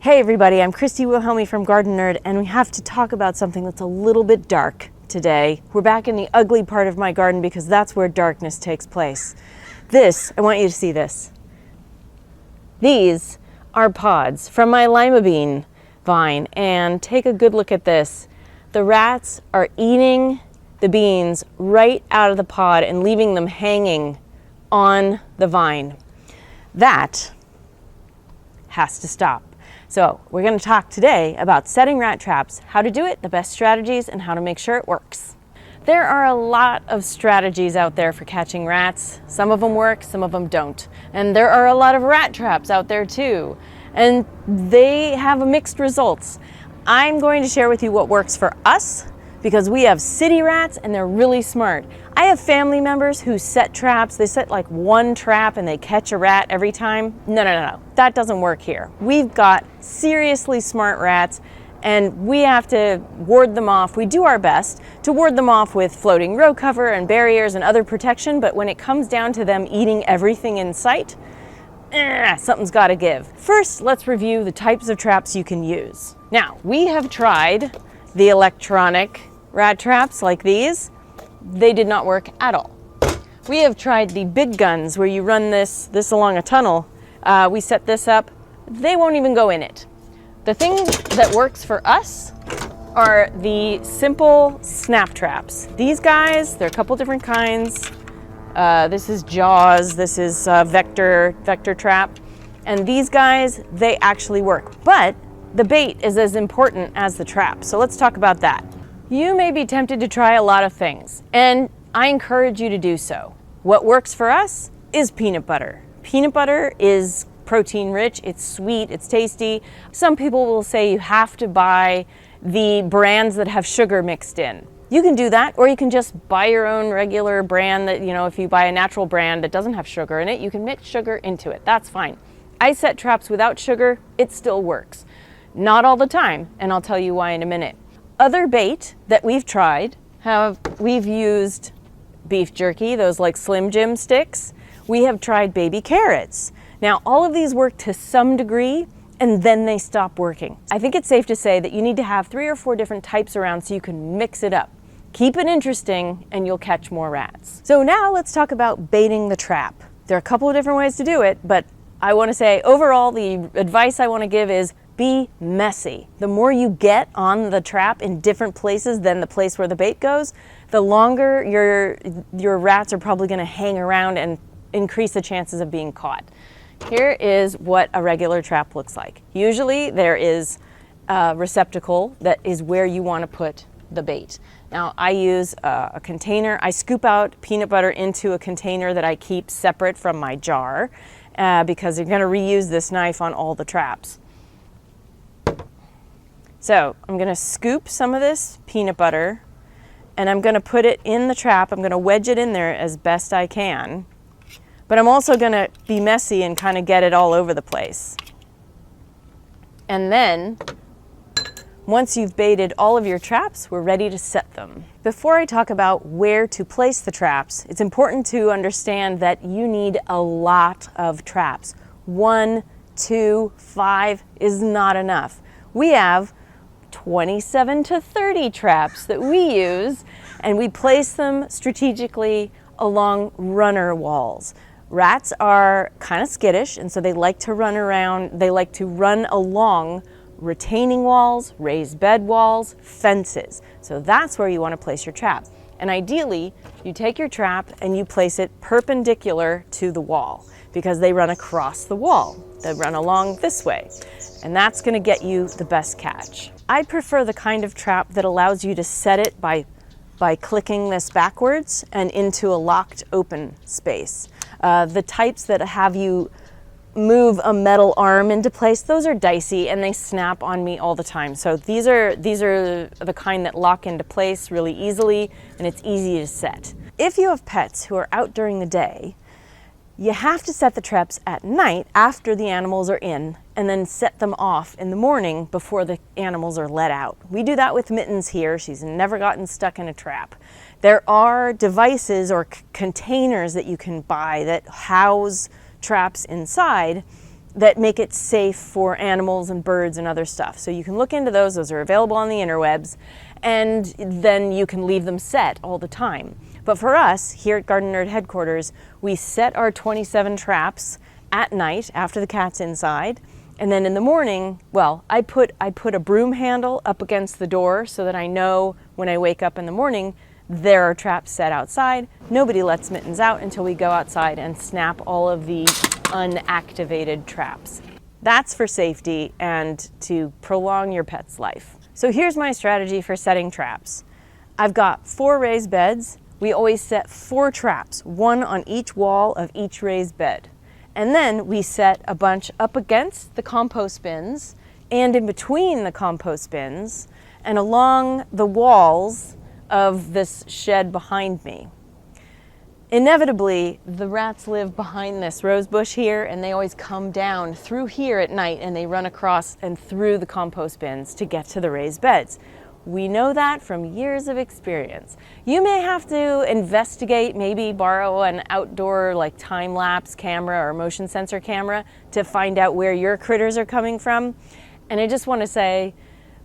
Hey everybody, I'm Christy Wilhelmi from Gardenerd, and we have to talk about something that's a little bit dark today. We're back in the ugly part of my garden because that's where darkness takes place. I want you to see this. These are pods from my lima bean vine, and take a good look at this. The rats are eating the beans right out of the pod and leaving them hanging on the vine. That has to stop. So we're going to talk today about setting rat traps, how to do it, the best strategies, and how to make sure it works. There are a lot of strategies out there for catching rats. Some of them work, some of them don't. And there are a lot of rat traps out there too. And they have mixed results. I'm going to share with you what works for us because we have city rats and they're really smart. I have family members who set traps. They set like one trap and they catch a rat every time. No. That doesn't work here. We've got seriously smart rats and we have to ward them off. We do our best to ward them off with floating row cover and barriers and other protection, but when it comes down to them eating everything in sight, something's got to give. First, let's review the types of traps you can use. Now, we have tried the electronic rat traps like these. They did not work at all. We have tried the big guns where you run this along a tunnel. We set this up. They won't even go in it. The thing that works for us are the simple snap traps. These guys, there are a couple different kinds. This is Jaws, this is vector trap. And these guys, they actually work. But the bait is as important as the trap. So let's talk about that. You may be tempted to try a lot of things, and I encourage you to do so. What works for us is peanut butter. Peanut butter is protein rich, it's sweet, it's tasty. Some people will say you have to buy the brands that have sugar mixed in. You can do that, or you can just buy your own regular brand that, if you buy a natural brand that doesn't have sugar in it, you can mix sugar into it. That's fine. I set traps without sugar, it still works. Not all the time, and I'll tell you why in a minute. Other bait that we've tried, we've used beef jerky, those like Slim Jim sticks. We have tried baby carrots. Now, all of these work to some degree, and then they stop working. I think it's safe to say that you need to have 3 or 4 different types around so you can mix it up. Keep it interesting, and you'll catch more rats. So now let's talk about baiting the trap. There are a couple of different ways to do it, but I want to say overall, the advice I want to give is be messy. The more you get on the trap in different places than the place where the bait goes, the longer your rats are probably going to hang around and increase the chances of being caught. Here is what a regular trap looks like. Usually there is a receptacle that is where you want to put the bait. Now I use a container. I scoop out peanut butter into a container that I keep separate from my jar because you're going to reuse this knife on all the traps. So I'm going to scoop some of this peanut butter and I'm going to put it in the trap. I'm going to wedge it in there as best I can. But I'm also going to be messy and kind of get it all over the place. And then, once you've baited all of your traps, we're ready to set them. Before I talk about where to place the traps, it's important to understand that you need a lot of traps. 1, 2, 5 is not enough. We have 27 to 30 traps that we use, and we place them strategically along runner walls. Rats are kind of skittish, and so they like to run around, they like to run along retaining walls, raised bed walls, fences. So that's where you want to place your trap. And ideally, you take your trap and you place it perpendicular to the wall because they run across the wall. They run along this way, and that's going to get you the best catch. I prefer the kind of trap that allows you to set it by clicking this backwards and into a locked open space. The types that have you move a metal arm into place, those are dicey and they snap on me all the time. So these are the kind that lock into place really easily and it's easy to set. If you have pets who are out during the day, you have to set the traps at night after the animals are in and then set them off in the morning before the animals are let out. We do that with Mittens here. She's never gotten stuck in a trap. There are devices or containers that you can buy that house traps inside that make it safe for animals and birds and other stuff. So you can look into those. Those are available on the interwebs. And then you can leave them set all the time. But for us, here at Gardenerd headquarters, we set our 27 traps at night after the cat's inside. And then in the morning, well, I put a broom handle up against the door so that I know when I wake up in the morning, there are traps set outside. Nobody lets Mittens out until we go outside and snap all of the unactivated traps. That's for safety and to prolong your pet's life. So here's my strategy for setting traps. I've got 4 raised beds. We always set 4 traps, 1 on each wall of each raised bed. And then we set a bunch up against the compost bins and in between the compost bins and along the walls of this shed behind me. Inevitably, the rats live behind this rose bush here, and they always come down through here at night and they run across and through the compost bins to get to the raised beds. We know that from years of experience. You may have to investigate, maybe borrow an outdoor like time-lapse camera or motion sensor camera to find out where your critters are coming from. And I just want to say,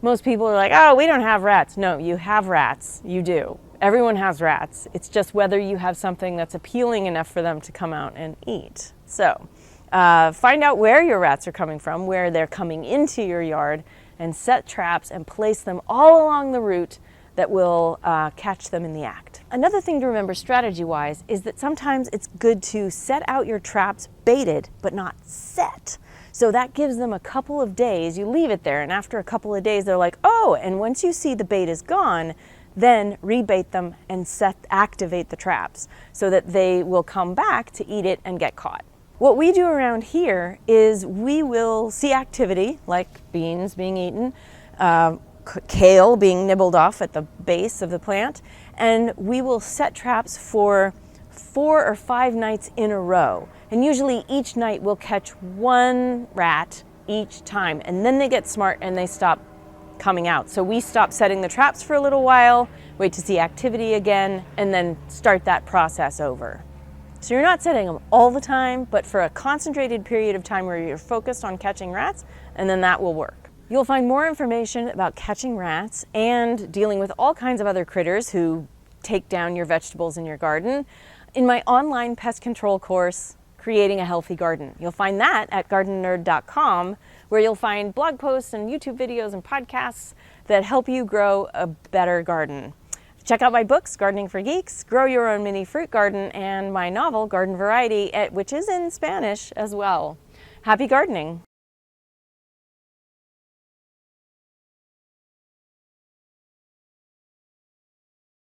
most people are like, oh, we don't have rats. No, you have rats. You do. Everyone has rats. It's just whether you have something that's appealing enough for them to come out and eat. So find out where your rats are coming from, where they're coming into your yard, and set traps and place them all along the route that will catch them in the act. Another thing to remember strategy-wise is that sometimes it's good to set out your traps baited but not set. So that gives them a couple of days. You leave it there, and after a couple of days they're like, oh, and once you see the bait is gone, then rebait them and activate the traps so that they will come back to eat it and get caught. What we do around here is we will see activity like beans being eaten, kale being nibbled off at the base of the plant, and we will set traps for 4 or 5 nights in a row. And usually each night we'll catch 1 rat each time, and then they get smart and they stop coming out. So we stop setting the traps for a little while, wait to see activity again, and then start that process over. So you're not setting them all the time, but for a concentrated period of time where you're focused on catching rats, and then that will work. You'll find more information about catching rats and dealing with all kinds of other critters who take down your vegetables in your garden in my online pest control course, Creating a Healthy Garden. You'll find that at gardenerd.com, where you'll find blog posts and YouTube videos and podcasts that help you grow a better garden. Check out my books, Gardening for Geeks, Grow Your Own Mini Fruit Garden, and my novel, Garden Variety, which is in Spanish as well. Happy gardening!